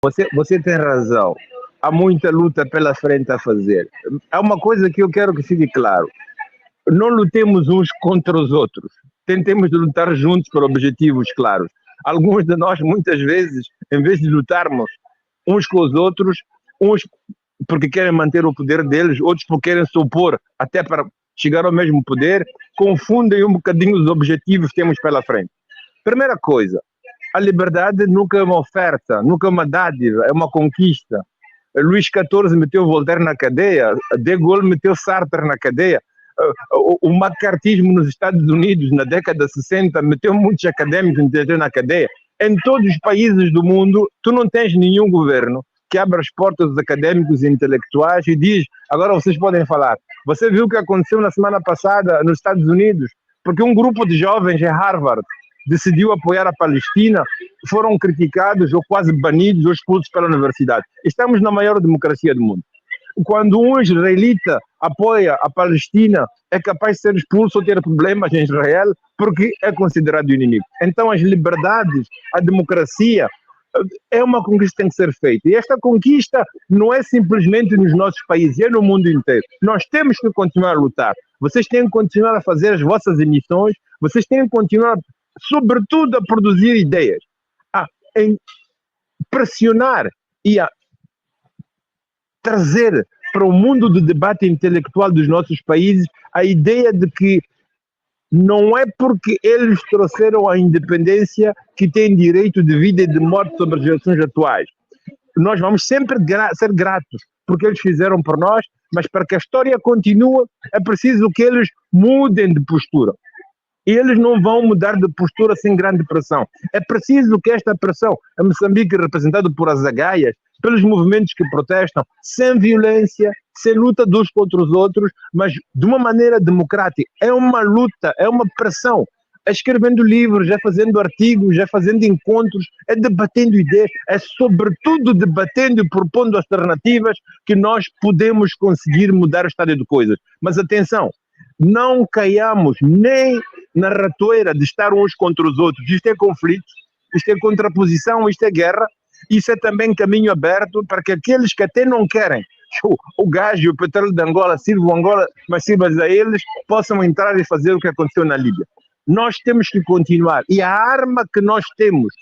Você tem razão. Há muita luta pela frente a fazer. Há uma coisa que eu quero que fique claro. Não lutemos uns contra os outros. Tentemos de lutar juntos por objetivos claros. Alguns de nós, muitas vezes, em vez de lutarmos uns com os outros, uns porque querem manter o poder deles, outros porque querem se opor até para chegar ao mesmo poder, confundem um bocadinho os objetivos que temos pela frente. Primeira coisa, a liberdade nunca é uma oferta, nunca é uma dádiva, é uma conquista. Luís XIV meteu Voltaire na cadeia, De Gaulle meteu Sartre na cadeia, o macartismo nos Estados Unidos, na década de 60, meteu muitos académicos na cadeia. Em todos os países do mundo, tu não tens nenhum governo que abra as portas dos académicos e intelectuais e diz, agora vocês podem falar. Você viu o que aconteceu na semana passada nos Estados Unidos? Porque um grupo de jovens em Harvard decidiu apoiar a Palestina, foram criticados ou quase banidos ou expulsos pela universidade. Estamos na maior democracia do mundo. Quando um israelita apoia a Palestina, é capaz de ser expulso ou ter problemas em Israel porque é considerado inimigo. Então as liberdades, a democracia, é uma conquista que tem que ser feita. E esta conquista não é simplesmente nos nossos países, é no mundo inteiro. Nós temos que continuar a lutar. Vocês têm que continuar a fazer as vossas emissões, vocês têm que continuar, sobretudo, a produzir ideias, a pressionar e a trazer para o mundo do debate intelectual dos nossos países a ideia de que não é porque eles trouxeram a independência que têm direito de vida e de morte sobre as gerações atuais. Nós vamos sempre ser gratos porque eles fizeram por nós, mas para que a história continue é preciso que eles mudem de postura. E eles não vão mudar de postura sem grande pressão. É preciso que esta pressão, a Moçambique representado por azagaias, pelos movimentos que protestam, sem violência, sem luta de uns contra os outros, mas de uma maneira democrática. É uma luta, é uma pressão. É escrevendo livros, é fazendo artigos, é fazendo encontros, é debatendo ideias, é sobretudo debatendo e propondo alternativas que nós podemos conseguir mudar o estado de coisas. Mas atenção, não caiamos nem na ratoeira de estar uns contra os outros. Isto é conflito, isto é contraposição, isto é guerra. Isso é também caminho aberto para que aqueles que até não querem o gás e o petróleo de Angola sirvam Angola, mas sirvam a eles, possam entrar e fazer o que aconteceu na Líbia. Nós temos que continuar. E a arma que nós temos,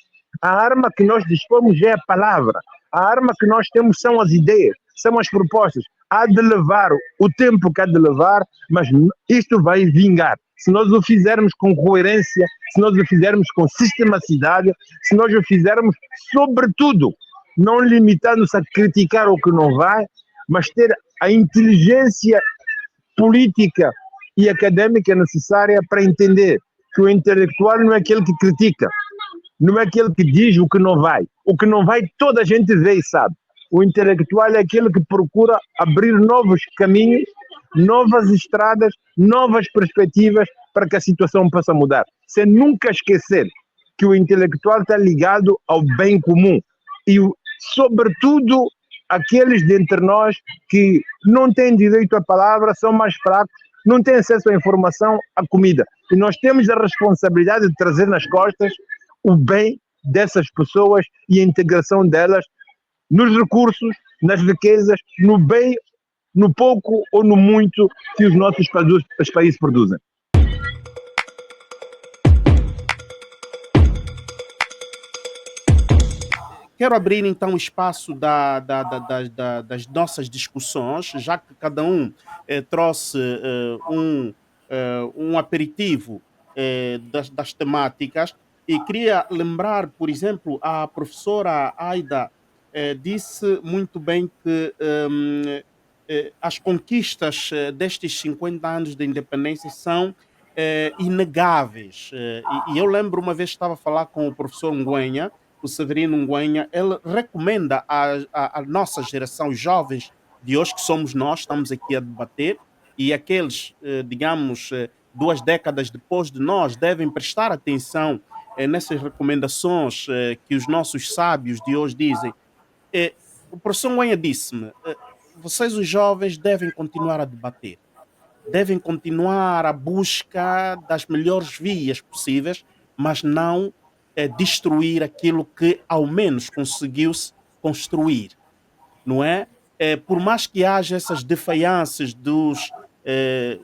a arma que nós dispomos é a palavra. A arma que nós temos são as ideias, são as propostas. Há de levar o tempo que há de levar, mas isto vai vingar. Se nós o fizermos com coerência, se nós o fizermos com sistematicidade, se nós o fizermos, sobretudo, não limitando-se a criticar o que não vai, mas ter a inteligência política e académica necessária para entender que o intelectual não é aquele que critica, não é aquele que diz o que não vai. O que não vai toda a gente vê e sabe. O intelectual é aquele que procura abrir novos caminhos, novas estradas, novas perspectivas para que a situação possa mudar. Sem nunca esquecer que o intelectual está ligado ao bem comum e, sobretudo, aqueles dentre nós que não têm direito à palavra, são mais fracos, não têm acesso à informação, à comida. E nós temos a responsabilidade de trazer nas costas o bem dessas pessoas e a integração delas nos recursos, nas riquezas, no bem, no pouco ou no muito que os nossos países produzem. Quero abrir então o espaço das nossas discussões, já que cada um trouxe um aperitivo das temáticas, e queria lembrar, por exemplo, a professora Aida disse muito bem que as conquistas destes 50 anos de independência são inegáveis. E eu lembro uma vez que estava a falar com o professor Ngüenha, o Severino Ngüenha, ele recomenda à nossa geração, os jovens de hoje, que somos nós, estamos aqui a debater, e aqueles, digamos, 2 décadas depois de nós, devem prestar atenção nessas recomendações que os nossos sábios de hoje dizem. O professor Ngüenha disse-me, vocês, os jovens, devem continuar a debater, devem continuar a busca das melhores vias possíveis, mas não destruir aquilo que ao menos conseguiu-se construir, não é? Por mais que haja essas defianças dos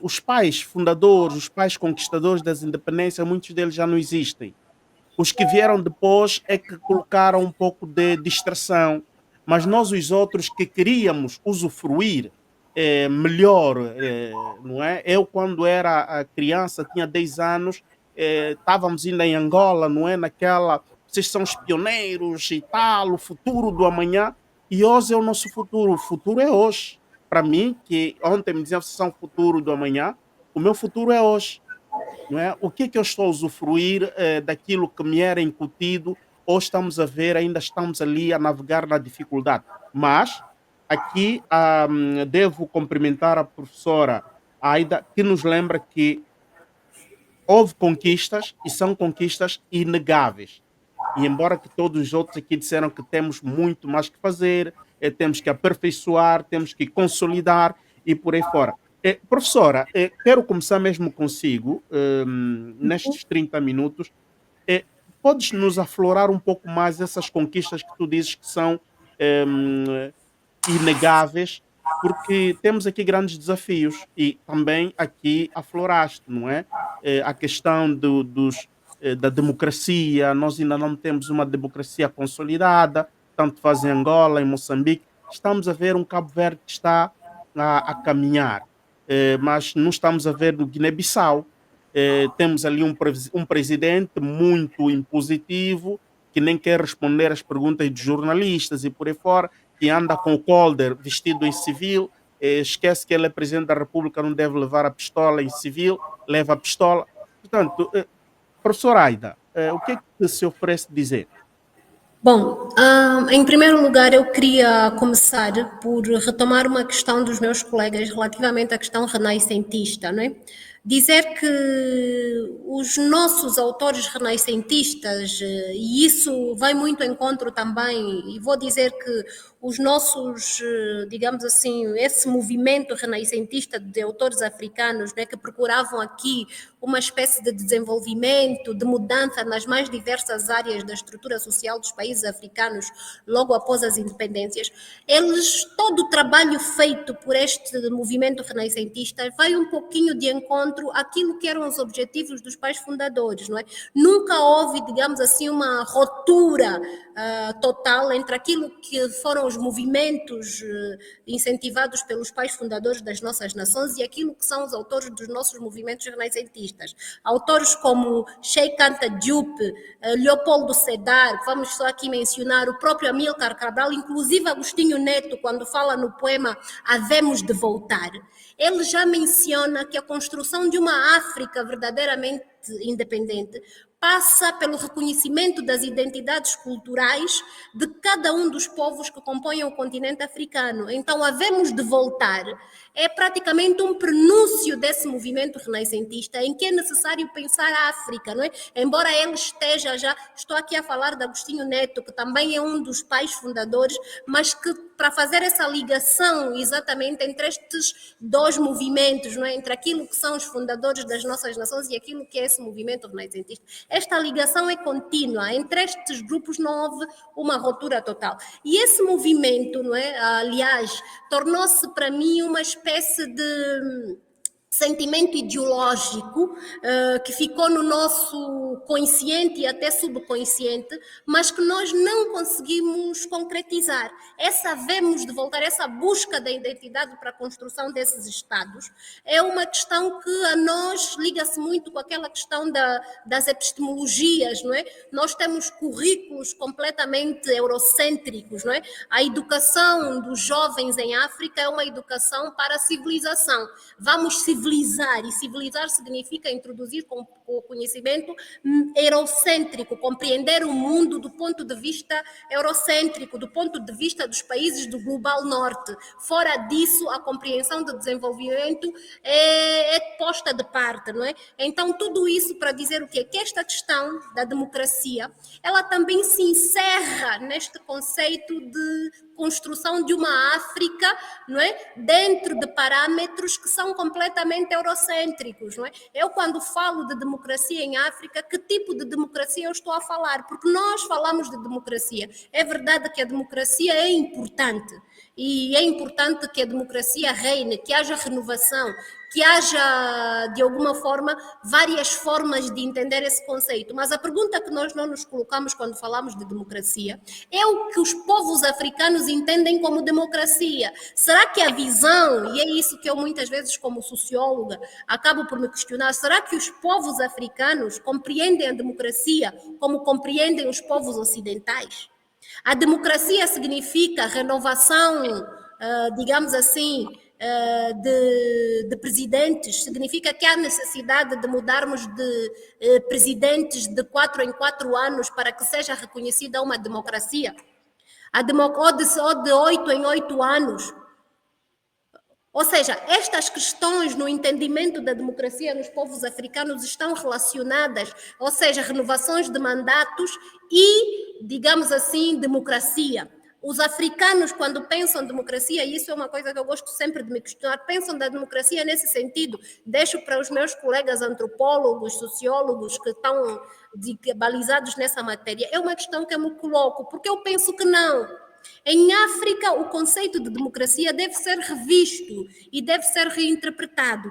os pais fundadores, os pais conquistadores das independências, muitos deles já não existem. Os que vieram depois é que colocaram um pouco de distração, mas nós os outros que queríamos usufruir melhor, não é? Eu, quando era criança, tinha 10 anos, estávamos ainda em Angola, não é? Naquela, vocês são os pioneiros e tal, o futuro do amanhã, e hoje é o nosso futuro, o futuro é hoje. Para mim, que ontem me diziam vocês são o futuro do amanhã, o meu futuro é hoje, não é? O que é que eu estou a usufruir daquilo que me era incutido, ou estamos a ver, ainda estamos ali a navegar na dificuldade. Mas aqui devo cumprimentar a professora Aida, que nos lembra que houve conquistas e são conquistas inegáveis. E embora que todos os outros aqui disseram que temos muito mais que fazer, temos que aperfeiçoar, temos que consolidar e por aí fora. Professora, quero começar mesmo consigo, nestes 30 minutos. Eh, Podes nos aflorar um pouco mais essas conquistas que tu dizes que são em, inegáveis, porque temos aqui grandes desafios e também aqui afloraste, não é? A questão da democracia, nós ainda não temos uma democracia consolidada, tanto faz em Angola, em Moçambique, estamos a ver um Cabo Verde que está a caminhar, mas não estamos a ver no Guiné-Bissau. Temos ali um presidente muito impositivo, que nem quer responder às perguntas de jornalistas e por aí fora, que anda com o colder vestido em civil, esquece que ele é presidente da República, não deve levar a pistola em civil, leva a pistola. Portanto, professor Aida, o que é que se oferece dizer? Bom, em primeiro lugar, eu queria começar por retomar uma questão dos meus colegas relativamente à questão renascentista, não é? Dizer que os nossos autores renascentistas, e isso vai muito ao encontro também, e vou dizer que os nossos, digamos assim, esse movimento renascentista de autores africanos, né, que procuravam aqui uma espécie de desenvolvimento, de mudança nas mais diversas áreas da estrutura social dos países africanos logo após as independências, todo o trabalho feito por este movimento renascentista vai um pouquinho de encontro àquilo que eram os objetivos dos pais fundadores, não é? Nunca houve, digamos assim, uma ruptura total entre aquilo que foram os movimentos incentivados pelos pais fundadores das nossas nações e aquilo que são os autores dos nossos movimentos renascentistas. Autores como Sheikh Anta Diop, Leopoldo Sedar, vamos só aqui mencionar, o próprio Amílcar Cabral, inclusive Agostinho Neto, quando fala no poema Havemos de Voltar, ele já menciona que a construção de uma África verdadeiramente independente passa pelo reconhecimento das identidades culturais de cada um dos povos que compõem o continente africano. Então, havemos de voltar é praticamente um prenúncio desse movimento renascentista em que é necessário pensar a África, não é? Embora ele esteja já, estou aqui a falar de Agostinho Neto, que também é um dos pais fundadores, mas que para fazer essa ligação exatamente entre estes dois movimentos, não é? Entre aquilo que são os fundadores das nossas nações e aquilo que é esse movimento renascentista. Esta ligação é contínua, entre estes grupos não houve uma ruptura total. E esse movimento, não é? Aliás, tornou-se para mim uma espécie de sentimento ideológico que ficou no nosso consciente e até subconsciente, mas que nós não conseguimos concretizar. Essa havemos de voltar, essa busca da identidade para a construção desses Estados é uma questão que a nós liga-se muito com aquela questão das epistemologias, não é? Nós temos currículos completamente eurocêntricos, não é? A educação dos jovens em África é uma educação para a civilização. Vamos civilizar, e civilizar significa introduzir com o conhecimento eurocêntrico, compreender o mundo do ponto de vista eurocêntrico, do ponto de vista dos países do Global Norte. Fora disso, a compreensão do desenvolvimento é posta de parte, não é? Então, tudo isso para dizer o quê? Que esta questão da democracia, ela também se encerra neste conceito de construção de uma África, não é? Dentro de parâmetros que são completamente extremamente eurocêntricos, não é? Eu, quando falo de democracia em África, que tipo de democracia eu estou a falar? Porque nós falamos de democracia. É verdade que a democracia é importante, e é importante que a democracia reine, que haja renovação, que haja, de alguma forma, várias formas de entender esse conceito. Mas a pergunta que nós não nos colocamos quando falamos de democracia é o que os povos africanos entendem como democracia. Será que a visão, e é isso que eu muitas vezes, como socióloga, acabo por me questionar, será que os povos africanos compreendem a democracia como compreendem os povos ocidentais? A democracia significa renovação, digamos assim, de presidentes, significa que há necessidade de mudarmos de presidentes de 4 em 4 anos para que seja reconhecida uma democracia, ou de 8 em 8 anos. Ou seja, estas questões no entendimento da democracia nos povos africanos estão relacionadas, ou seja, renovações de mandatos e, digamos assim, democracia. Os africanos, quando pensam em democracia, e isso é uma coisa que eu gosto sempre de me questionar, pensam da democracia nesse sentido. Deixo para os meus colegas antropólogos, sociólogos que estão balizados nessa matéria. É uma questão que eu me coloco, porque eu penso que não. Em África, o conceito de democracia deve ser revisto e deve ser reinterpretado.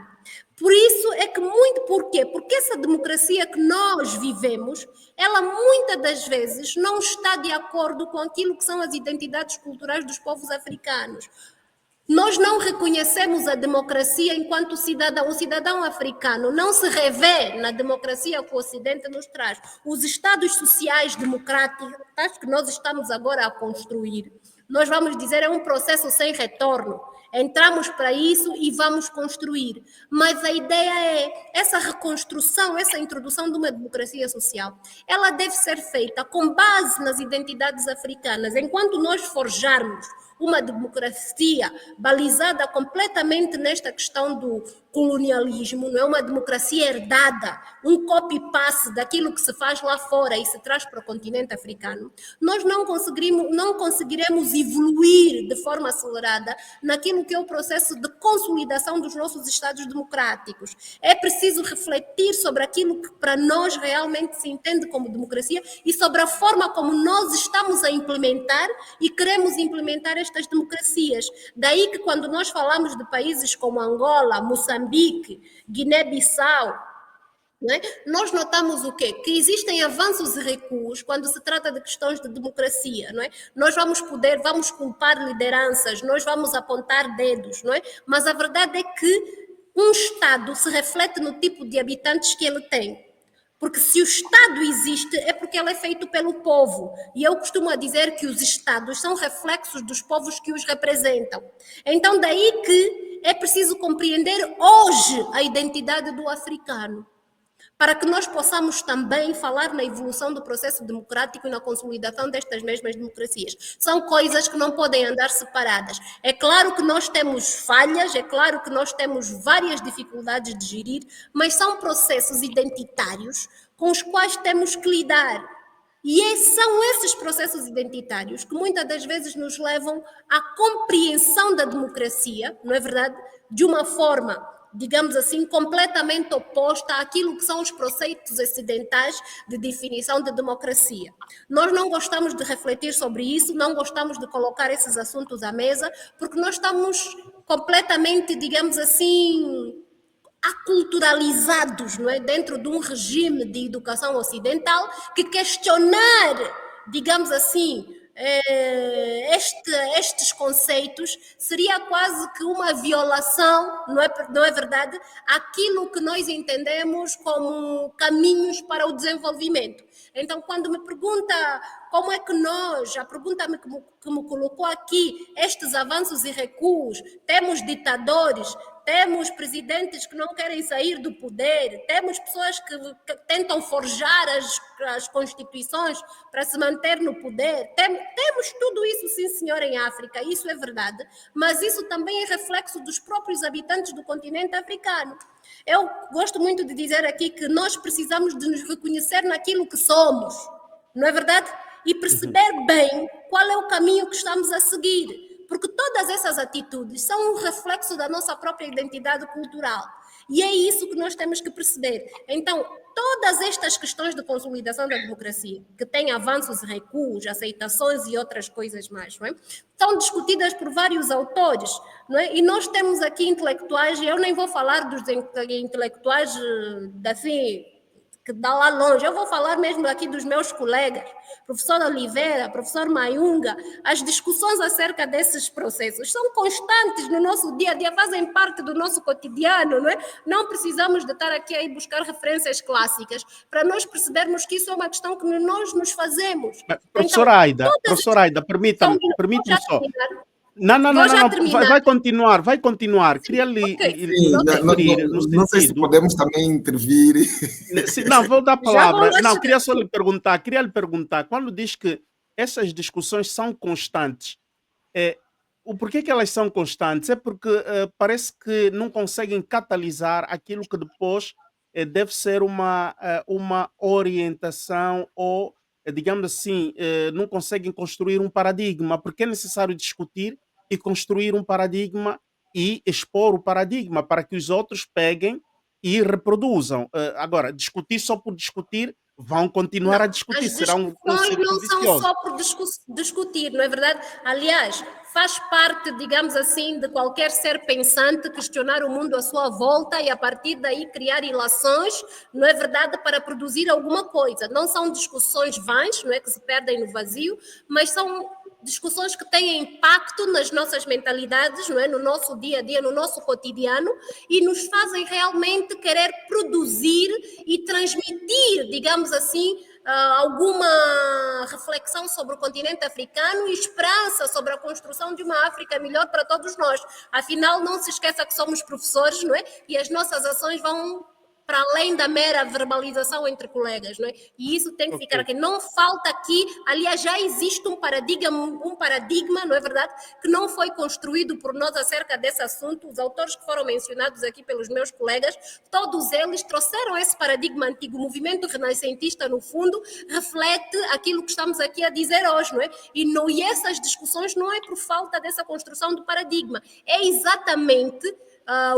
Por isso é que por quê? Porque essa democracia que nós vivemos, ela muitas das vezes não está de acordo com aquilo que são as identidades culturais dos povos africanos. Nós não reconhecemos a democracia enquanto cidadão. O cidadão africano não se revê na democracia que o Ocidente nos traz. Os estados sociais democráticos que nós estamos agora a construir, nós vamos dizer, é um processo sem retorno. Entramos para isso e vamos construir. Mas a ideia é essa reconstrução, essa introdução de uma democracia social, ela deve ser feita com base nas identidades africanas. Enquanto nós forjarmos uma democracia balizada completamente nesta questão do colonialismo, não é uma democracia herdada, um copy-paste daquilo que se faz lá fora e se traz para o continente africano, nós não conseguiremos evoluir de forma acelerada naquilo que é o processo de consolidação dos nossos Estados democráticos. É preciso refletir sobre aquilo que para nós realmente se entende como democracia e sobre a forma como nós estamos a implementar e queremos implementar estas democracias. Daí que quando nós falamos de países como Angola, Moçambique, Guiné-Bissau, né, nós notamos o quê? Que existem avanços e recuos quando se trata de questões de democracia. Não é? Nós vamos culpar lideranças, nós vamos apontar dedos, não é? Mas a verdade é que um Estado se reflete no tipo de habitantes que ele tem. Porque se o Estado existe, é porque ele é feito pelo povo. E eu costumo dizer que os Estados são reflexos dos povos que os representam. Então, daí que é preciso compreender hoje a identidade do africano, para que nós possamos também falar na evolução do processo democrático e na consolidação destas mesmas democracias. São coisas que não podem andar separadas. É claro que nós temos falhas, é claro que nós temos várias dificuldades de gerir, mas são processos identitários com os quais temos que lidar. E são esses processos identitários que muitas das vezes nos levam à compreensão da democracia, não é verdade? De uma forma, digamos assim, completamente oposta àquilo que são os preceitos ocidentais de definição de democracia. Nós não gostamos de refletir sobre isso, não gostamos de colocar esses assuntos à mesa, porque nós estamos completamente, digamos assim, aculturalizados, não é? Dentro de um regime de educação ocidental que questionar, digamos assim, estes conceitos seria quase que uma violação, não é verdade? Aquilo que nós entendemos como caminhos para o desenvolvimento. Então, quando me pergunta como é que a pergunta que me colocou aqui, estes avanços e recuos, temos ditadores, temos presidentes que não querem sair do poder, temos pessoas que tentam forjar as constituições para se manter no poder. Temos tudo isso, sim, senhor, em África, isso é verdade, mas isso também é reflexo dos próprios habitantes do continente africano. Eu gosto muito de dizer aqui que nós precisamos de nos reconhecer naquilo que somos, não é verdade? E perceber bem qual é o caminho que estamos a seguir. porque todas essas atitudes são um reflexo da nossa própria identidade cultural. E é isso que nós temos que perceber. Então, todas estas questões de consolidação da democracia, que têm avanços e recuos, aceitações e outras coisas mais, não é? São discutidas por vários autores, não é? E nós temos aqui intelectuais, e eu nem vou falar dos intelectuais assim, que dá lá longe, eu vou falar mesmo aqui dos meus colegas, professor Oliveira, professor Mayunga. As discussões acerca desses processos são constantes no nosso dia a dia, fazem parte do nosso cotidiano, não é? Não precisamos de estar aqui a buscar referências clássicas para nós percebermos que isso é uma questão que nós nos fazemos. Professora Aida, permita-me só. Não, vai continuar. Queria lhe referir no sentido... Não sei se podemos também intervir. Não, vou dar a palavra. Não, queria só lhe perguntar, quando diz que essas discussões são constantes, o porquê que elas são constantes? É porque parece que não conseguem catalisar aquilo que depois deve ser uma orientação ou, digamos assim, não conseguem construir um paradigma, porque é necessário discutir e construir um paradigma e expor o paradigma para que os outros peguem e reproduzam. Agora, discutir só por discutir, vão continuar a discutir. Será um conceito não vicioso. são só por discutir, não é verdade? Aliás, faz parte, digamos assim, de qualquer ser pensante questionar o mundo à sua volta e a partir daí criar ilações, não é verdade, para produzir alguma coisa. Não são discussões vãs, não é, que se perdem no vazio, mas são discussões que têm impacto nas nossas mentalidades, não é? No nosso dia a dia, no nosso cotidiano, e nos fazem realmente querer produzir e transmitir, digamos assim, alguma reflexão sobre o continente africano e esperança sobre a construção de uma África melhor para todos nós. Afinal, não se esqueça que somos professores, não é? E as nossas ações vão para além da mera verbalização entre colegas, não é? E isso tem que ficar aqui. Não falta aqui, aliás, já existe um paradigma, não é verdade, que não foi construído por nós acerca desse assunto. Os autores que foram mencionados aqui pelos meus colegas, todos eles trouxeram esse paradigma antigo. O movimento renascentista, no fundo, reflete aquilo que estamos aqui a dizer hoje, não é? E essas discussões não é por falta dessa construção do paradigma, é exatamente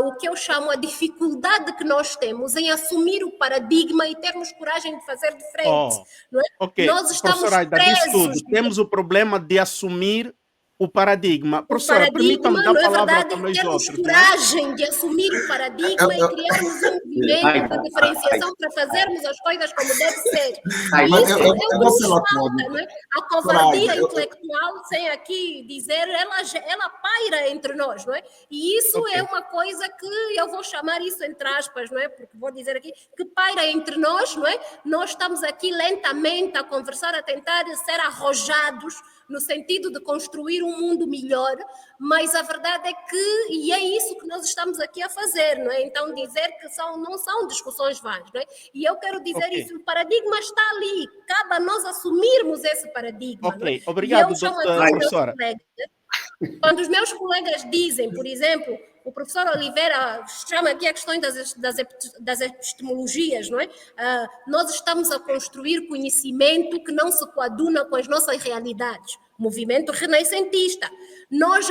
o que eu chamo a dificuldade que nós temos em assumir o paradigma e termos coragem de fazer de frente. Não é? Nós estamos presos. Temos o problema de assumir o paradigma. Professora, permita-me dar a palavra para os outros. Temos coragem de assumir o paradigma e criarmos um movimento de diferenciação para fazermos as coisas como deve ser. Isso é o que nos falta, não é? A covardia intelectual, sem aqui dizer, ela paira entre nós, não é? E isso é uma coisa que eu vou chamar isso entre aspas, não é? Porque vou dizer aqui que paira entre nós, não é? Nós estamos aqui lentamente a conversar, a tentar ser arrojados no sentido de construir um mundo melhor, mas a verdade é que, e é isso que nós estamos aqui a fazer, não é? Então dizer que não são discussões vãs, não é? E eu quero dizer isso, o paradigma está ali, cabe a nós assumirmos esse paradigma. Não é? Obrigado, professora. Quando os meus colegas dizem, por exemplo, o professor Oliveira chama aqui a questão das epistemologias, não é? Nós estamos a construir conhecimento que não se coaduna com as nossas realidades. Movimento renascentista. Nós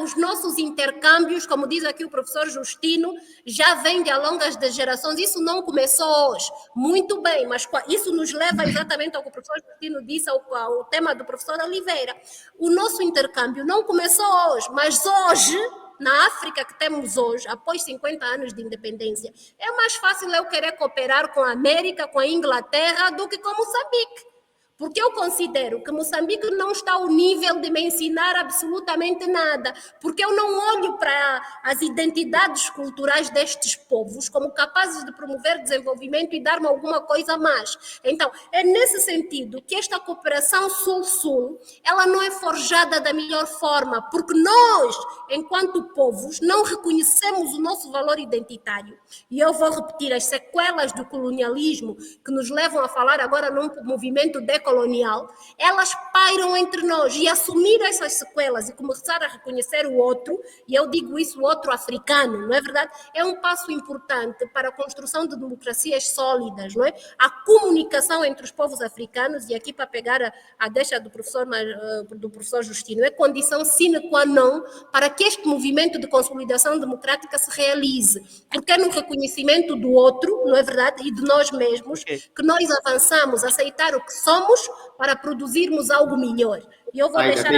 os nossos intercâmbios, como diz aqui o professor Justino, já vem de há longas gerações. Isso não começou hoje. Muito bem, mas isso nos leva exatamente ao que o professor Justino disse, ao tema do professor Oliveira. O nosso intercâmbio não começou hoje, mas hoje, na África que temos hoje, após 50 anos de independência, é mais fácil eu querer cooperar com a América, com a Inglaterra, do que com Moçambique. Porque eu considero que Moçambique não está ao nível de me ensinar absolutamente nada, porque eu não olho para as identidades culturais destes povos como capazes de promover desenvolvimento e dar-me alguma coisa a mais. Então, é nesse sentido que esta cooperação Sul-Sul, ela não é forjada da melhor forma, porque nós, enquanto povos, não reconhecemos o nosso valor identitário. E eu vou repetir, as sequelas do colonialismo que nos levam a falar agora num movimento decolonial, colonial, elas pairam entre nós, e assumir essas sequelas e começar a reconhecer o outro, e eu digo isso, o outro africano, não é verdade? É um passo importante para a construção de democracias sólidas, não é? A comunicação entre os povos africanos, e aqui para pegar a deixa do professor Justino, é condição sine qua non para que este movimento de consolidação democrática se realize, porque é no reconhecimento do outro, não é verdade, e de nós mesmos, que nós avançamos a aceitar o que somos para produzirmos algo melhor. E eu vou deixar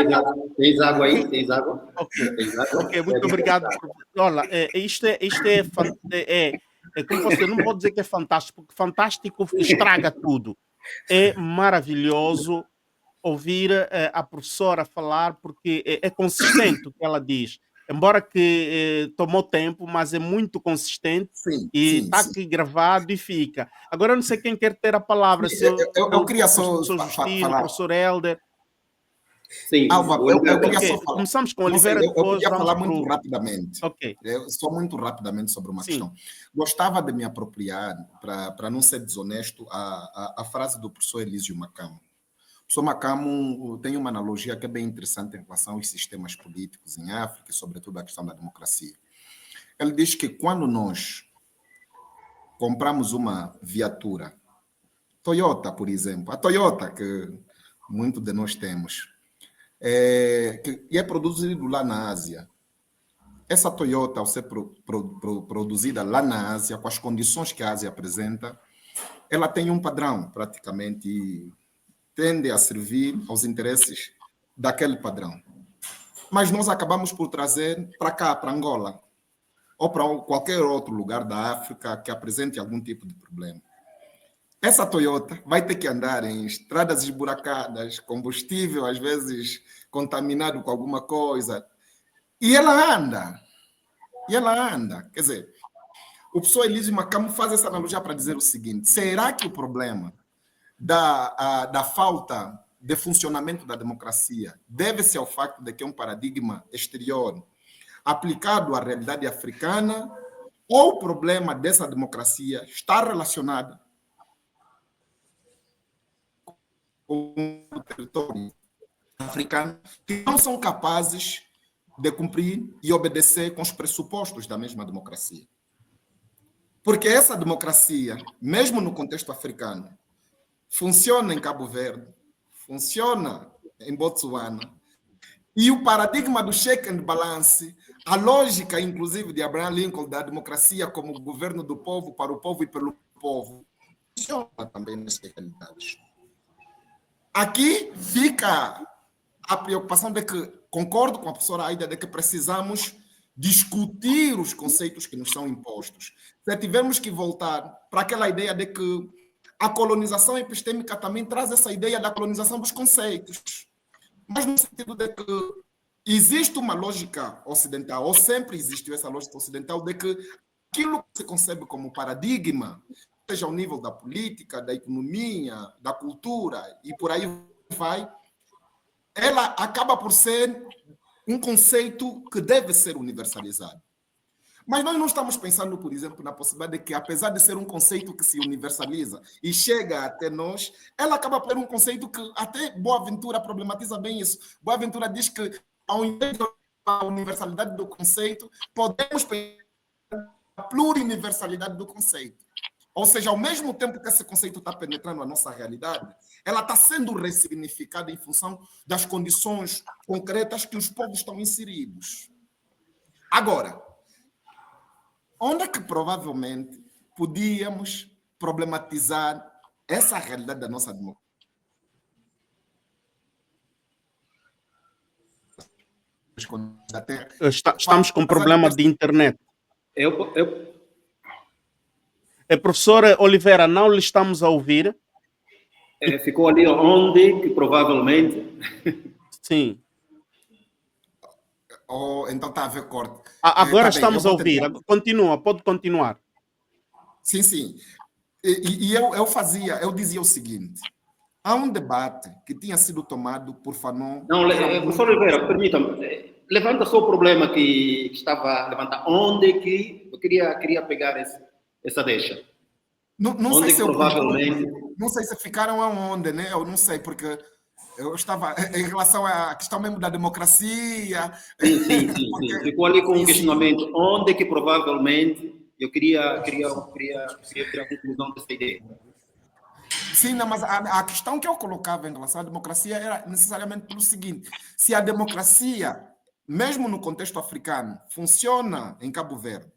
Tens água aí? Tens água? Ok, muito obrigado. Olha, isto é como você não pode dizer que é fantástico, porque fantástico estraga tudo. É maravilhoso ouvir a professora falar, porque é consistente o que ela diz. Embora que tomou tempo, mas é muito consistente, e está aqui gravado e fica. Agora eu não sei quem quer ter a palavra. Eu queria só Justino, falar. professor Helder. Sim, Alva, eu queria só falar. Começamos com Oliveira. Eu queria falar muito rapidamente. Ok. Só muito rapidamente sobre uma questão. Gostava de me apropriar, para não ser desonesto, a frase do professor Elísio Macamo. O professor Macamo tem uma analogia que é bem interessante em relação aos sistemas políticos em África e, sobretudo, a questão da democracia. Ele diz que quando nós compramos uma viatura, Toyota, por exemplo, a Toyota que muito de nós temos, que é produzido lá na Ásia. Essa Toyota, ao ser produzida lá na Ásia, com as condições que a Ásia apresenta, ela tem um padrão, praticamente, e tende a servir aos interesses daquele padrão. Mas nós acabamos por trazer para cá, para Angola, ou para qualquer outro lugar da África que apresente algum tipo de problema. Essa Toyota vai ter que andar em estradas esburacadas, combustível, às vezes, contaminado com alguma coisa. E ela anda. Quer dizer, o professor Elísio Macamo faz essa analogia para dizer o seguinte: será que o problema da falta de funcionamento da democracia deve-se ao facto de que é um paradigma exterior aplicado à realidade africana, ou o problema dessa democracia está relacionado com o território africano, que não são capazes de cumprir e obedecer com os pressupostos da mesma democracia? Porque essa democracia, mesmo no contexto africano, funciona em Cabo Verde, funciona em Botsuana, e o paradigma do check and balance, a lógica, inclusive, de Abraham Lincoln, da democracia como governo do povo, para o povo e pelo povo, funciona também nessas realidades. Aqui fica a preocupação de que, concordo com a professora Aida, de que precisamos discutir os conceitos que nos são impostos. Se tivermos que voltar para aquela ideia de que a colonização epistêmica também traz essa ideia da colonização dos conceitos, mas no sentido de que existe uma lógica ocidental, ou sempre existiu essa lógica ocidental, de que aquilo que se concebe como paradigma, seja ao nível da política, da economia, da cultura, e por aí vai, ela acaba por ser um conceito que deve ser universalizado. Mas nós não estamos pensando, por exemplo, na possibilidade de que, apesar de ser um conceito que se universaliza e chega até nós, ela acaba por ser um conceito que até Boaventura problematiza bem isso. Boaventura diz que, ao invés da universalidade do conceito, podemos pensar na pluriversalidade do conceito. Ou seja, ao mesmo tempo que esse conceito está penetrando a nossa realidade, ela está sendo ressignificada em função das condições concretas que os povos estão inseridos. Agora, onde é que provavelmente podíamos problematizar essa realidade da nossa democracia? Estamos com problema de internet. Professora Oliveira, não lhe estamos a ouvir. Ficou ali onde que provavelmente... Sim. Então está a ver corte. Agora estamos a ouvir. Pode continuar. Sim. E eu dizia o seguinte: há um debate que tinha sido tomado por Fanon... Não, professor Oliveira, permita-me. Levanta só o problema que estava a levantar. Onde que eu queria pegar essa deixa? Não sei onde se que eu provavelmente... não sei se ficaram aonde, né? Eu não sei, porque eu estava em relação à questão mesmo da democracia. Sim. Ficou ali com um Sim. questionamento. Onde que provavelmente eu queria ter a conclusão dessa ideia. Sim, não, mas a questão que eu colocava em relação à democracia era necessariamente pelo seguinte: se a democracia, mesmo no contexto africano, funciona em Cabo Verde,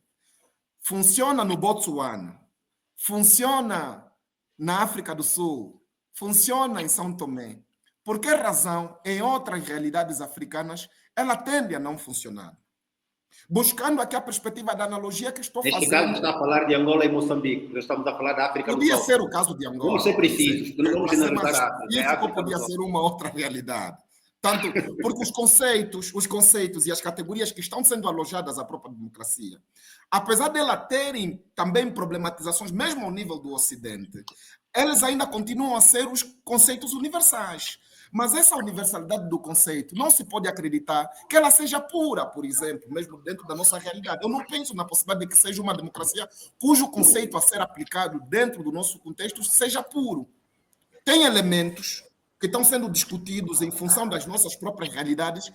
funciona no Botsuana, funciona na África do Sul, funciona em São Tomé, por que razão em outras realidades africanas ela tende a não funcionar? Buscando aqui a perspectiva da analogia que estou Neste caso, fazendo. está a falar de Angola e Moçambique. Nós estamos a falar da África do Podia Sul. ser o caso de Angola. Vamos ser precisos, não vamos Para ser mais generalizar a África. É a específico, África do podia Sul. ser uma outra realidade. Tanto porque os conceitos e as categorias que estão sendo alojadas à própria democracia, apesar dela terem também problematizações, mesmo ao nível do Ocidente, eles ainda continuam a ser os conceitos universais. Mas essa universalidade do conceito não se pode acreditar que ela seja pura, por exemplo, mesmo dentro da nossa realidade. Eu não penso na possibilidade de que seja uma democracia cujo conceito a ser aplicado dentro do nosso contexto seja puro. Tem elementos que estão sendo discutidos em função das nossas próprias realidades,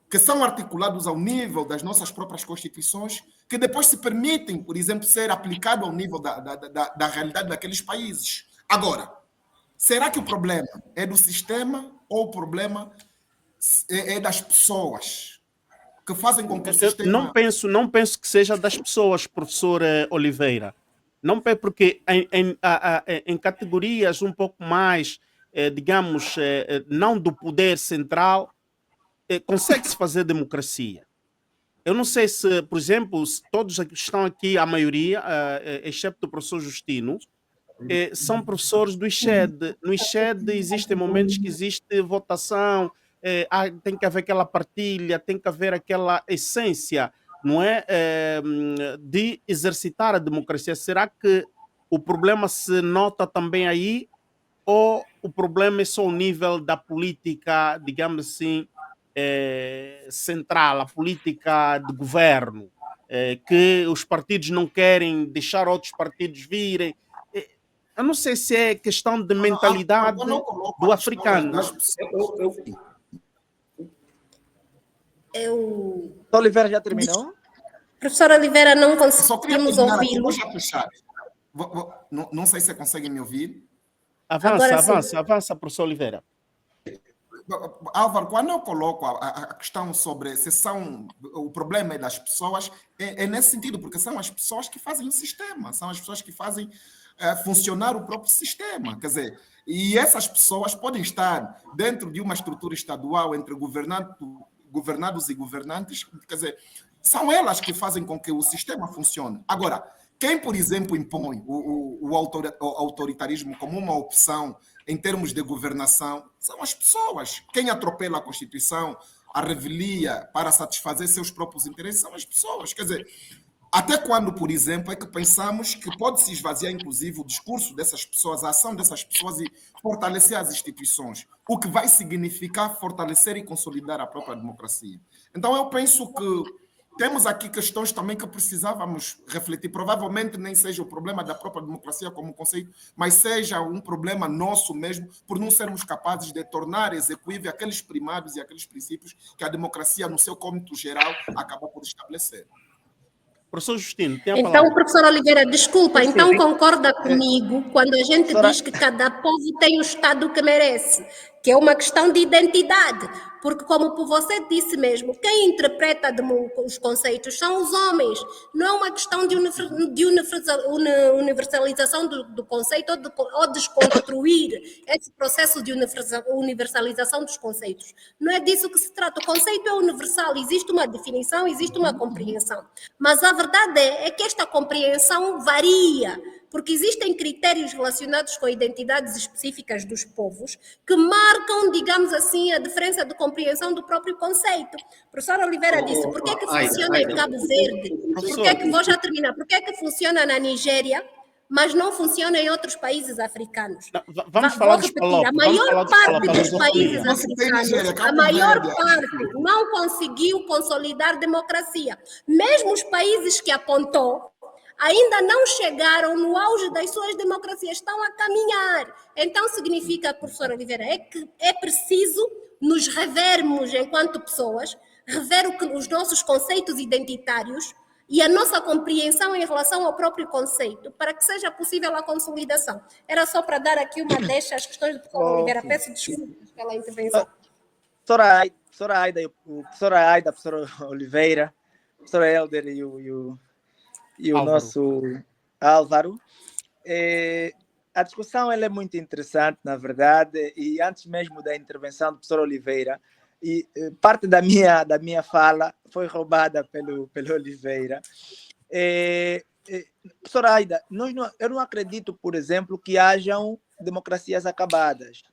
que são articulados ao nível das nossas próprias constituições, que depois se permitem, por exemplo, ser aplicado ao nível da realidade daqueles países. Agora, será que o problema é do sistema ou o problema é das pessoas que fazem com que o sistema... Não penso que seja das pessoas, professor Oliveira. Não penso, porque em categorias um pouco mais, digamos, não do poder central, consegue-se fazer democracia. Eu não sei se, por exemplo, se todos que estão aqui, a maioria, excepto o professor Justino, são professores do ICHED. No ICHED existem momentos que existe votação, tem que haver aquela partilha, tem que haver aquela essência, não é? De exercitar a democracia. Será que o problema se nota também aí, ou o problema é só o nível da política, digamos assim, central, a política de governo, que os partidos não querem deixar outros partidos virem? Eu não sei se é questão de mentalidade do africano. Oliveira já terminou? Professor Oliveira, não Só queria conseguimos terminar aqui, ouvi-lo. vou já fechar. Não sei se conseguem me ouvir. Avança, professor Oliveira. Álvaro, quando eu coloco a questão sobre se são o problema é das pessoas, é nesse sentido, porque são as pessoas que fazem o sistema, são as pessoas que fazem funcionar o próprio sistema. Quer dizer, e essas pessoas podem estar dentro de uma estrutura estadual entre governados e governantes, quer dizer, são elas que fazem com que o sistema funcione. Agora, quem, por exemplo, impõe o autoritarismo como uma opção em termos de governação são as pessoas. Quem atropela a Constituição, a revelia para satisfazer seus próprios interesses são as pessoas. Quer dizer, até quando, por exemplo, é que pensamos que pode-se esvaziar, inclusive, o discurso dessas pessoas, a ação dessas pessoas e fortalecer as instituições, o que vai significar fortalecer e consolidar a própria democracia. Então, eu penso que temos aqui questões também que precisávamos refletir. Provavelmente nem seja o problema da própria democracia como conceito, mas seja um problema nosso mesmo, por não sermos capazes de tornar execuível aqueles primários e aqueles princípios que a democracia, no seu cômputo geral, acaba por estabelecer. Professor Justino, tem a palavra. Então, professor Oliveira, desculpa, então concorda comigo quando a gente diz que cada povo tem o Estado que merece, que é uma questão de identidade, porque como você disse mesmo, quem interpreta os conceitos são os homens, não é uma questão de universalização do conceito ou desconstruir esse processo de universalização dos conceitos. Não é disso que se trata. O conceito é universal, existe uma definição, existe uma compreensão, mas a verdade é que esta compreensão varia, porque existem critérios relacionados com identidades específicas dos povos que marcam, digamos assim, a diferença de compreensão do próprio conceito. O professor Oliveira disse, por que funciona em Cabo Verde? Vou já terminar. Por que funciona na Nigéria, mas não funciona em outros países africanos? Vamos falar dos palopes. A maior parte dos países africanos, a maior parte não conseguiu consolidar democracia. Mesmo os países que apontou, ainda não chegaram no auge das suas democracias, estão a caminhar. Então significa, professor Oliveira, é que é preciso nos revermos enquanto pessoas, rever os nossos conceitos identitários e a nossa compreensão em relação ao próprio conceito, para que seja possível a consolidação. Era só para dar aqui uma deixa às questões do professor Oliveira. Peço desculpas pela intervenção. Professora Aida, professora Oliveira, professora Helder e o nosso Álvaro. A discussão ela é muito interessante, na verdade, e antes mesmo da intervenção do professor Oliveira, e parte da minha fala foi roubada pelo Oliveira. Professora Aida, eu não acredito, por exemplo, que hajam democracias acabadas.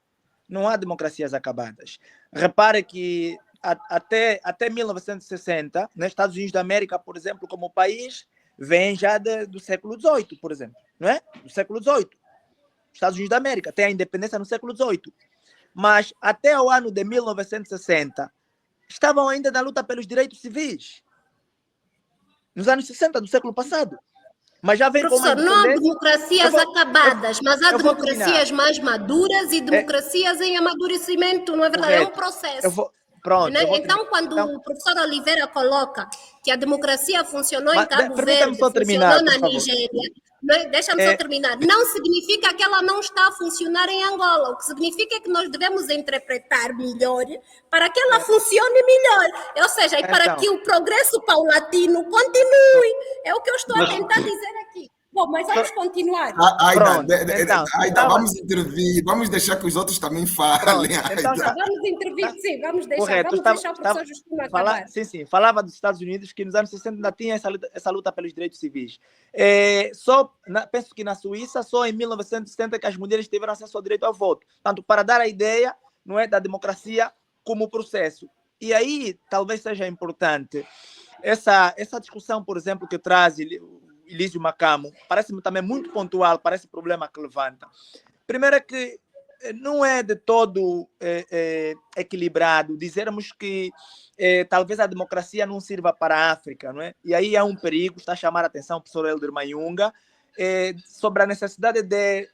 Não há democracias acabadas. Repare que até 1960, nos Estados Unidos da América, por exemplo, como país, vem já do século XVIII, por exemplo, não é? Do século XVIII. Estados Unidos da América tem a independência no século XVIII. Mas até o ano de 1960, estavam ainda na luta pelos direitos civis. Nos anos 60 do século passado. Mas já vem professor, com uma não há democracias acabadas, mas há democracias mais maduras e democracias em amadurecimento, não é verdade? Correto. É um processo. Então, quando o professor Oliveira coloca que a democracia funcionou em Cabo Verde, funcionou na Nigéria, deixa-me só terminar, não significa que ela não está a funcionar em Angola. O que significa é que nós devemos interpretar melhor para que ela funcione melhor. Ou seja, para que o progresso paulatino continue. É o que eu estou a tentar dizer aqui. Bom, mas vamos continuar. Aida, vamos intervir, vamos deixar que os outros também falem. Então, vamos intervir, sim, vamos deixar o professor Justino acabar. Sim, falava dos Estados Unidos que nos anos 60 ainda tinha essa luta pelos direitos civis. Penso que na Suíça, só em 1970 que as mulheres tiveram acesso ao direito ao voto. Portanto, para dar a ideia, não é, da democracia como processo. E aí, talvez seja importante essa discussão, por exemplo, que traz Elísio Macamo, parece-me também muito pontual para esse problema que levanta. Primeiro é que não é de todo equilibrado dizermos que talvez a democracia não sirva para a África, não é? E aí há um perigo, está a chamar a atenção o professor Helder Mayunga, sobre a necessidade de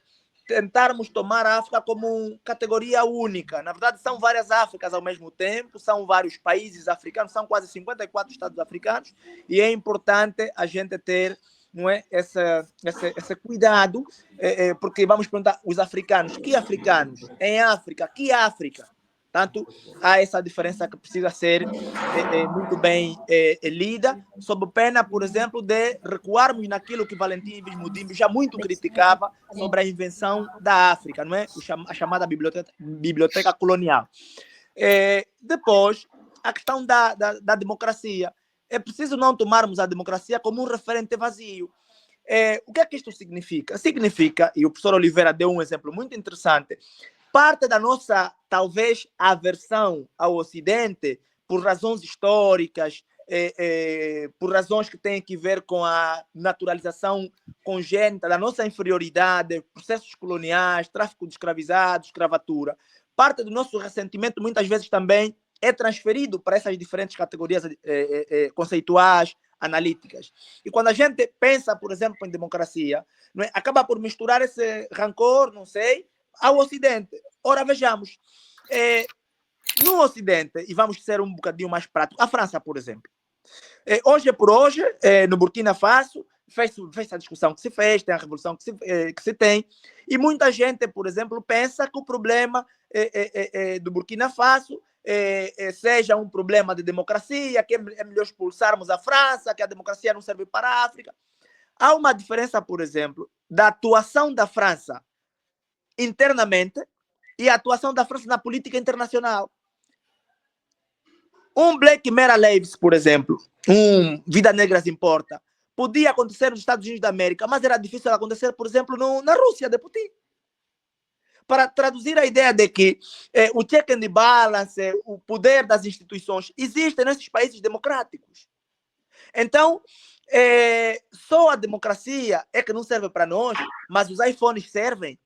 tentarmos tomar a África como categoria única. Na verdade, são várias Áfricas ao mesmo tempo, são vários países africanos, são quase 54 estados africanos, e é importante a gente ter, não é, esse cuidado, porque vamos perguntar os africanos, que africanos? Em África, que África? Portanto, há essa diferença que precisa ser muito bem lida, sob pena, por exemplo, de recuarmos naquilo que Valentim Bismudimbo já muito criticava sobre a invenção da África, não é? A chamada biblioteca colonial. Depois, a questão da democracia. É preciso não tomarmos a democracia como um referente vazio. O que é que isto significa? Significa, e o professor Oliveira deu um exemplo muito interessante, parte da nossa, talvez, aversão ao Ocidente, por razões históricas, por razões que têm que ver com a naturalização congênita da nossa inferioridade, processos coloniais, tráfico de escravizados, escravatura. Parte do nosso ressentimento, muitas vezes, também é transferido para essas diferentes categorias conceituais, analíticas. E quando a gente pensa, por exemplo, em democracia, não é, acaba por misturar esse rancor, não sei, ao Ocidente. Ora, vejamos, no Ocidente, e vamos ser um bocadinho mais práticos, a França, por exemplo. Hoje por hoje, no Burkina Faso, fez a discussão que se fez, tem a revolução que se tem, e muita gente, por exemplo, pensa que o problema do Burkina Faso seja um problema de democracia, que é melhor expulsarmos a França, que a democracia não serve para a África. Há uma diferença, por exemplo, da atuação da França internamente e a atuação da França na política internacional. Um Black Mera Leaves, por exemplo, Vida Negras Importa, podia acontecer nos Estados Unidos da América, mas era difícil acontecer, por exemplo, na Rússia, de Putin. Para traduzir a ideia de que o check and balance, o poder das instituições, existe nesses países democráticos. Então, só a democracia é que não serve para nós, mas os iPhones servem,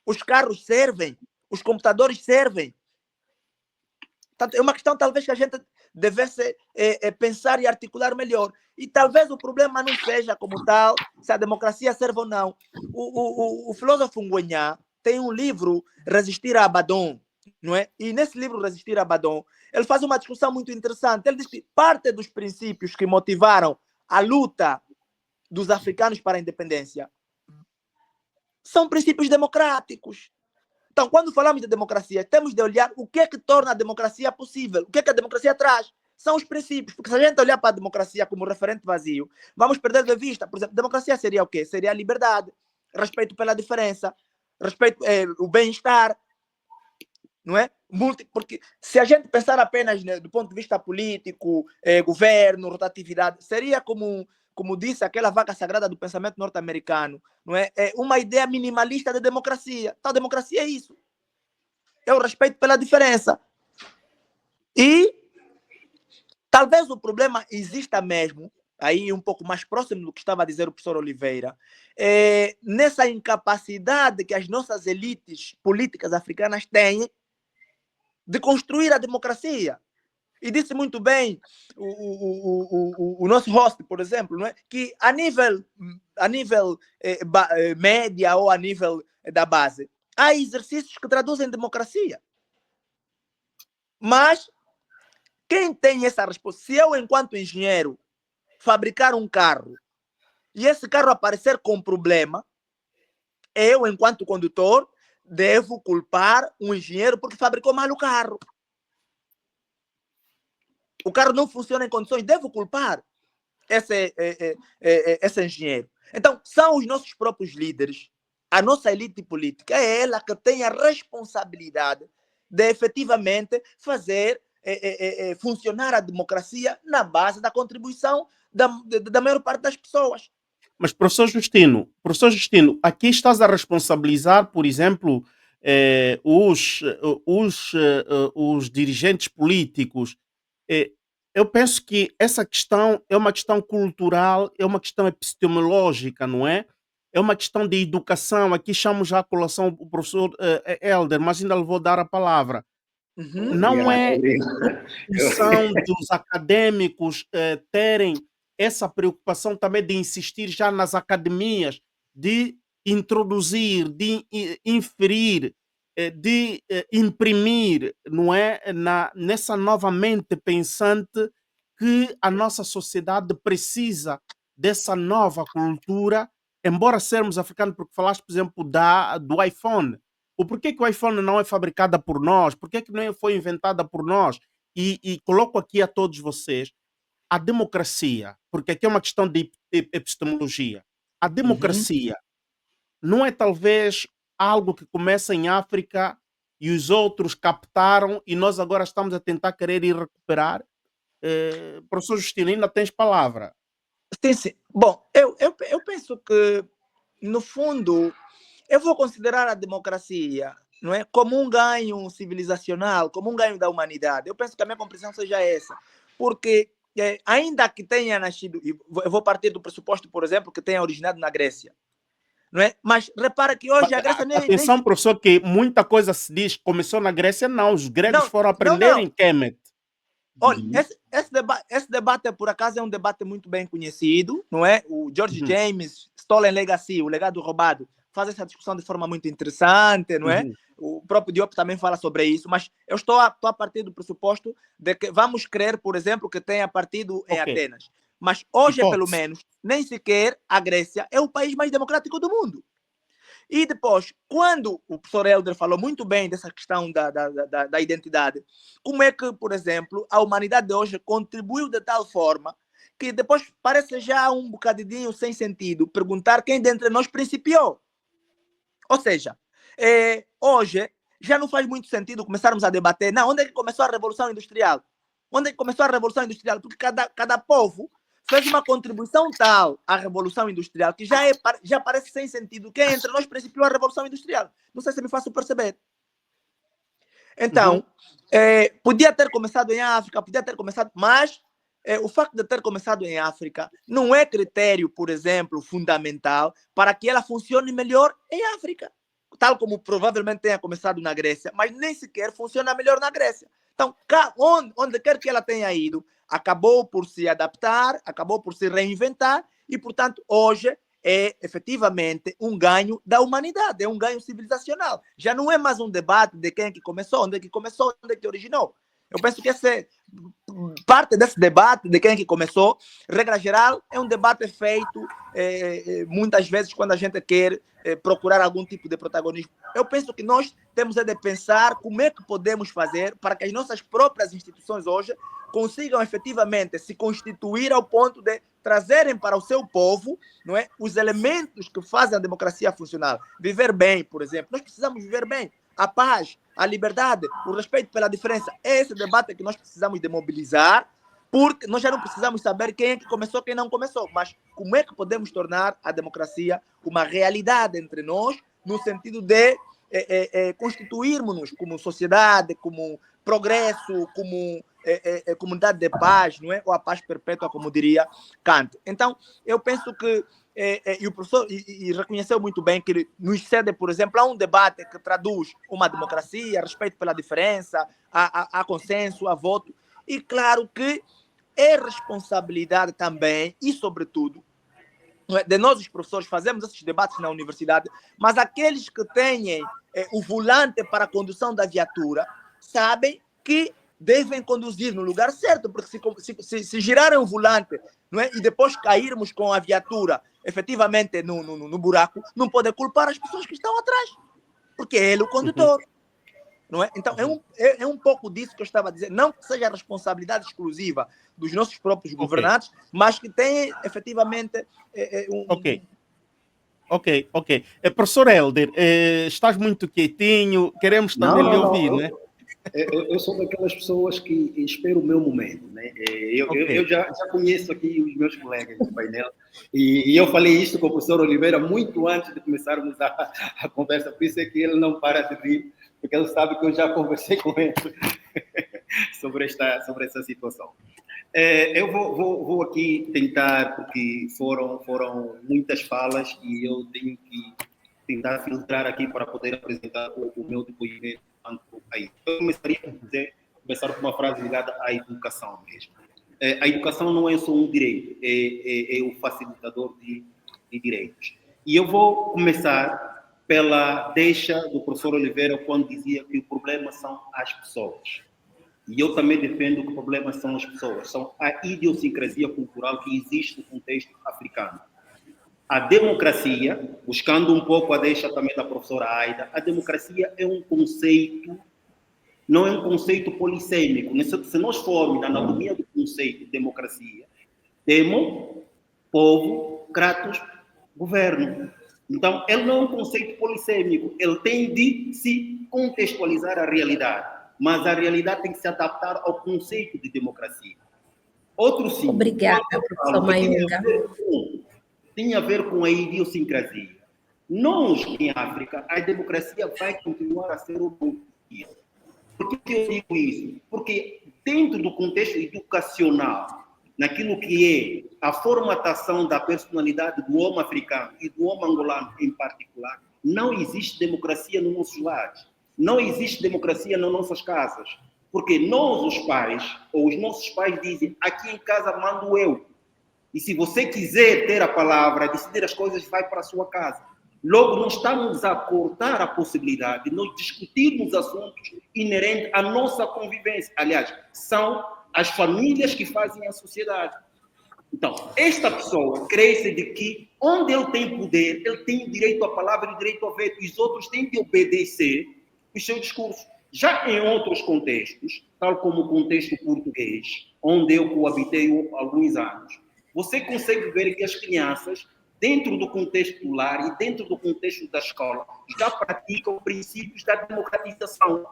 os carros servem, os computadores servem. Portanto, é uma questão, talvez, que a gente devesse pensar e articular melhor. E talvez o problema não seja como tal, se a democracia serve ou não. O filósofo Ngwenha tem um livro, Resistir a Abaddon, não é? E nesse livro, Resistir a Abaddon, ele faz uma discussão muito interessante. Ele diz que parte dos princípios que motivaram a luta dos africanos para a independência são princípios democráticos. Então, quando falamos de democracia, temos de olhar o que é que torna a democracia possível, o que é que a democracia traz. São os princípios, porque se a gente olhar para a democracia como referente vazio, vamos perder de vista. Por exemplo, democracia seria o quê? Seria a liberdade, respeito pela diferença, respeito, o bem-estar, não é? Porque se a gente pensar apenas, né, do ponto de vista político, governo, rotatividade, seria como disse aquela vaca sagrada do pensamento norte-americano, não é? É uma ideia minimalista de democracia. Então, democracia é isso. É o respeito pela diferença. E talvez o problema exista mesmo, aí um pouco mais próximo do que estava a dizer o professor Oliveira, nessa incapacidade que as nossas elites políticas africanas têm de construir a democracia. E disse muito bem o nosso host, por exemplo, não é? Que a nível média ou a nível da base, há exercícios que traduzem democracia. Mas quem tem essa resposta? Se eu, enquanto engenheiro, fabricar um carro e esse carro aparecer com problema, eu, enquanto condutor, devo culpar um engenheiro porque fabricou mal o carro. O carro não funciona em condições, devo culpar esse engenheiro. Então, são os nossos próprios líderes, a nossa elite política, é ela que tem a responsabilidade de efetivamente fazer funcionar a democracia na base da contribuição da maior parte das pessoas. Mas, professor Justino, aqui estás a responsabilizar, por exemplo, os dirigentes políticos. Eu penso que essa questão é uma questão cultural, é uma questão epistemológica, não é? É uma questão de educação. Aqui chamo já a colação o professor Helder, mas ainda lhe vou dar a palavra. Uhum. Não é função dos acadêmicos terem essa preocupação também de insistir já nas academias, de introduzir, de inferir, de imprimir, não é, nessa nova mente pensante que a nossa sociedade precisa dessa nova cultura, embora sermos africanos, porque falaste, por exemplo, do iPhone. O porquê que o iPhone não é fabricada por nós? Porquê que não foi inventada por nós? E coloco aqui a todos vocês a democracia, porque aqui é uma questão de epistemologia. A democracia não é talvez algo que começa em África e os outros captaram e nós agora estamos a tentar querer ir recuperar? Professor Justino, ainda tens palavra. Sim, sim. Bom, eu penso que, no fundo, eu vou considerar a democracia, não é, como um ganho civilizacional, como um ganho da humanidade. Eu penso que a minha compreensão seja essa. Porque, ainda que tenha nascido, eu vou partir do pressuposto, por exemplo, que tenha originado na Grécia. Não é? Mas repara que hoje a Grécia Atenção, professor, que muita coisa se diz que começou na Grécia, não. Os gregos foram aprender em Kemet. Olha, esse debate, por acaso, é um debate muito bem conhecido, não é? O George James, Stolen Legacy, o legado roubado, faz essa discussão de forma muito interessante, não é? O próprio Diop também fala sobre isso, mas eu estou a partir do pressuposto de que vamos crer, por exemplo, que tenha partido em Atenas. Mas hoje, pelo menos, nem sequer a Grécia é o país mais democrático do mundo. E depois, quando o professor Helder falou muito bem dessa questão da identidade, como é que, por exemplo, a humanidade de hoje contribuiu de tal forma que depois parece já um bocadinho sem sentido perguntar quem dentre nós principiou. Ou seja, hoje já não faz muito sentido começarmos a debater, não, onde é que começou a Revolução Industrial? Onde é que começou a Revolução Industrial? Porque cada povo fez uma contribuição tal à Revolução Industrial que já parece sem sentido. Quem entre nós principiou a Revolução Industrial? Não sei se me faço perceber. Então, podia ter começado em África, podia ter começado, mas o facto de ter começado em África não é critério, por exemplo, fundamental para que ela funcione melhor em África. Tal como provavelmente tenha começado na Grécia, mas nem sequer funciona melhor na Grécia. Então, onde quer que ela tenha ido, acabou por se adaptar, acabou por se reinventar e, portanto, hoje é efetivamente um ganho da humanidade, é um ganho civilizacional. Já não é mais um debate de quem é que começou, onde é que começou, onde é que originou. Eu penso que essa é parte desse debate de quem é que começou. Regra geral, é um debate feito muitas vezes quando a gente quer procurar algum tipo de protagonismo. Eu penso que nós temos de pensar como é que podemos fazer para que as nossas próprias instituições hoje consigam efetivamente se constituir ao ponto de trazerem para o seu povo, não é, os elementos que fazem a democracia funcionar. Viver bem, por exemplo. Nós precisamos viver bem. A paz, a liberdade, o respeito pela diferença. É esse debate que nós precisamos de mobilizar, porque nós já não precisamos saber quem é que começou, quem não começou, mas como é que podemos tornar a democracia uma realidade entre nós, no sentido de constituirmos-nos como sociedade, como progresso, como comunidade de paz, não é? Ou a paz perpétua, como diria Kant. Então, eu penso que e o professor reconheceu muito bem que ele nos cede, por exemplo, a um debate que traduz uma democracia, respeito pela diferença, a consenso, a voto. E claro que é responsabilidade também, e sobretudo, de nós os professores fazemos esses debates na universidade, mas aqueles que têm o volante para a condução da viatura sabem que devem conduzir no lugar certo, porque se girarem o volante, não é, e depois cairmos com a viatura efetivamente no buraco, não pode culpar as pessoas que estão atrás, porque é ele o condutor. Não é? Então, é um pouco disso que eu estava a dizer. Não que seja a responsabilidade exclusiva dos nossos próprios governantes, mas que tem efetivamente Ok. Professor Helder, estás muito quietinho, queremos também lhe ouvir, né? Eu sou daquelas pessoas que espero o meu momento, né? Eu já conheço aqui os meus colegas do painel e eu falei isso com o professor Oliveira muito antes de começarmos a conversa, por isso é que ele não para de rir, porque ele sabe que eu já conversei com ele sobre essa situação. Eu vou aqui tentar, porque foram muitas falas e eu tenho que tentar filtrar aqui para poder apresentar o meu depoimento. Eu começar com uma frase ligada à educação mesmo. A educação não é só um direito, é o facilitador de direitos. E eu vou começar pela deixa do professor Oliveira quando dizia que o problema são as pessoas. E eu também defendo que o problema são as pessoas, são a idiosincrasia cultural que existe no contexto africano. A democracia, buscando um pouco a deixa também da professora Aida, a democracia é um conceito, não é um conceito polissêmico. Se nós formos na anatomia do conceito de democracia, demo, povo, kratos, governo. Então, ele não é um conceito polissêmico, ele tem de se contextualizar a realidade, mas a realidade tem que se adaptar ao conceito de democracia. Outro sim. Obrigada, professor Mayunga. Tem a ver com a idiosincrasia. Nós, em África, a democracia vai continuar a ser uma utopia. Por que eu digo isso? Porque dentro do contexto educacional, naquilo que é a formatação da personalidade do homem africano e do homem angolano em particular, não existe democracia nos nossos lares. Não existe democracia nas nossas casas. Porque nós, os pais, ou os nossos pais dizem, aqui em casa mando eu. E se você quiser ter a palavra, decidir as coisas, vai para a sua casa. Logo, nós estamos a cortar a possibilidade de nós discutirmos assuntos inerentes à nossa convivência. Aliás, são as famílias que fazem a sociedade. Então, esta pessoa cresce de que onde ele tem poder, ele tem direito à palavra e direito ao veto. E os outros têm de obedecer o seu discurso. Já em outros contextos, tal como o contexto português, onde eu coabitei há alguns anos, você consegue ver que as crianças, dentro do contexto do lar e dentro do contexto da escola, já praticam princípios da democratização.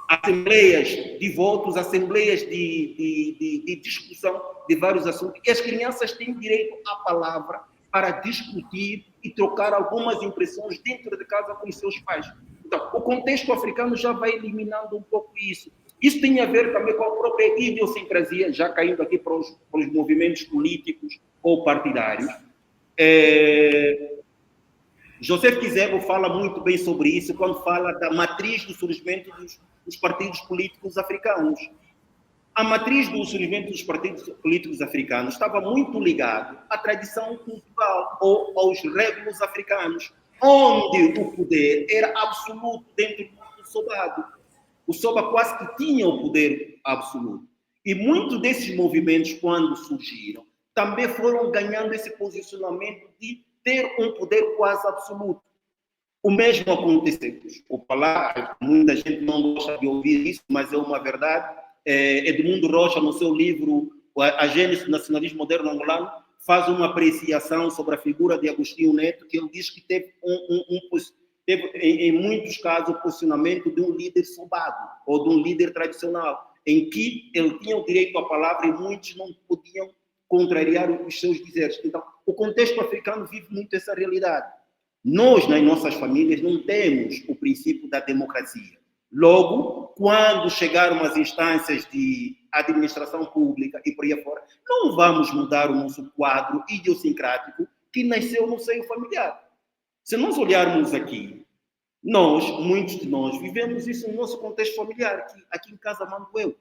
Assembleias de votos, assembleias de discussão de vários assuntos. E as crianças têm direito à palavra para discutir e trocar algumas impressões dentro de casa com os seus pais. Então, o contexto africano já vai eliminando um pouco isso. Isso tem a ver também com a própria idiosincrasia, já caindo aqui para os movimentos políticos ou partidários. Joseph Kizerbo fala muito bem sobre isso quando fala da matriz do surgimento dos partidos políticos africanos. A matriz do surgimento dos partidos políticos africanos estava muito ligado à tradição cultural ou aos régulos africanos, onde o poder era absoluto dentro do Sobado. O Soba quase que tinha o poder absoluto. E muitos desses movimentos, quando surgiram, também foram ganhando esse posicionamento de ter um poder quase absoluto. O mesmo aconteceu. O falar, muita gente não gosta de ouvir isso, mas é uma verdade. Edmundo Rocha, no seu livro A Gênese do Nacionalismo Moderno Angolano, faz uma apreciação sobre a figura de Agostinho Neto, que ele diz que teve, teve em muitos casos, o posicionamento de um líder sobado, ou de um líder tradicional, em que ele tinha o direito à palavra e muitos não podiam contrariar os seus dizeres. Então, o contexto africano vive muito essa realidade. Nós, nas nossas famílias, não temos o princípio da democracia. Logo, quando chegaram as instâncias de administração pública e por aí afora, não vamos mudar o nosso quadro idiosincrático que nasceu no seio familiar. Se nós olharmos aqui, muitos de nós, vivemos isso no nosso contexto familiar, aqui em casa mando eu.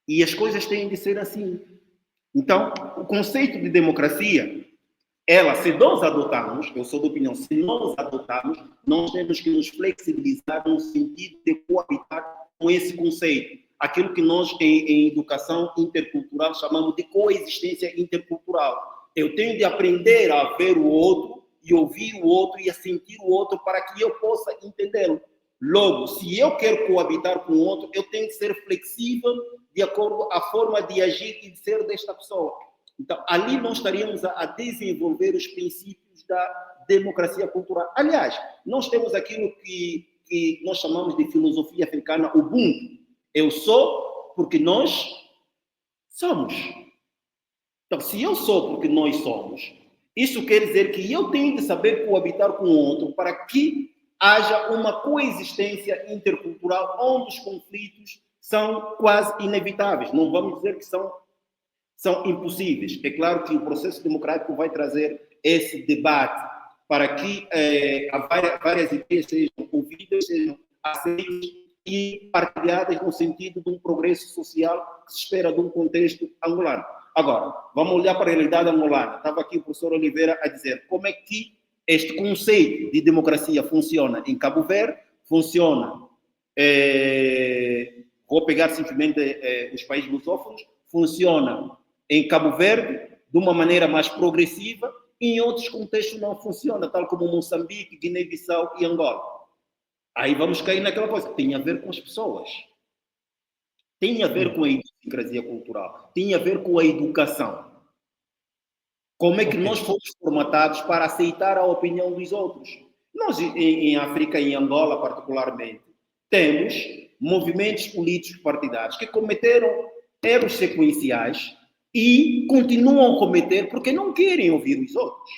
E as coisas têm de ser assim. Então, o conceito de democracia, se nós adotarmos, eu sou da opinião, se nós adotarmos, nós temos que nos flexibilizar no sentido de coabitar com esse conceito. Aquilo que nós, em educação intercultural, chamamos de coexistência intercultural. Eu tenho de aprender a ver o outro e ouvir o outro e a sentir o outro para que eu possa entendê-lo. Logo, se eu quero coabitar com o outro, eu tenho que ser flexível de acordo com a forma de agir e de ser desta pessoa. Então, ali nós estaríamos a desenvolver os princípios da democracia cultural. Aliás, nós temos aquilo que nós chamamos de filosofia africana, Ubuntu. Eu sou porque nós somos. Então, se eu sou porque nós somos, isso quer dizer que eu tenho de saber coabitar com o outro para que haja uma coexistência intercultural onde os conflitos são quase inevitáveis. Não vamos dizer que são impossíveis. É claro que o processo democrático vai trazer esse debate para que várias ideias sejam ouvidas, sejam aceitas e partilhadas no sentido de um progresso social que se espera de um contexto angolano. Agora, vamos olhar para a realidade angolana. Estava aqui o professor Oliveira a dizer como é que este conceito de democracia funciona em Cabo Verde, funciona, vou pegar simplesmente os países lusófonos, funciona em Cabo Verde de uma maneira mais progressiva, e em outros contextos não funciona, tal como Moçambique, Guiné-Bissau e Angola. Aí vamos cair naquela coisa, tem a ver com as pessoas, tem a ver com a idiosincrasia cultural, tem a ver com a educação. Como é que nós fomos formatados para aceitar a opinião dos outros? Nós, em África e em Angola particularmente, temos movimentos políticos partidários que cometeram erros sequenciais e continuam a cometer porque não querem ouvir os outros.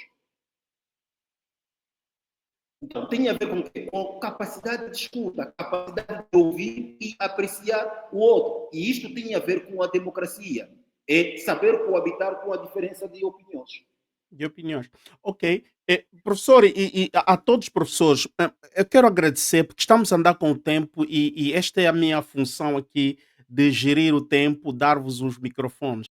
Então, tem a ver com capacidade de escuta, capacidade de ouvir e apreciar o outro. E isto tem a ver com a democracia. É saber coabitar com a diferença de opiniões. De opiniões. Ok. Professor, e a todos os professores, eu quero agradecer porque estamos a andar com o tempo e esta é a minha função aqui de gerir o tempo, dar-vos os microfones.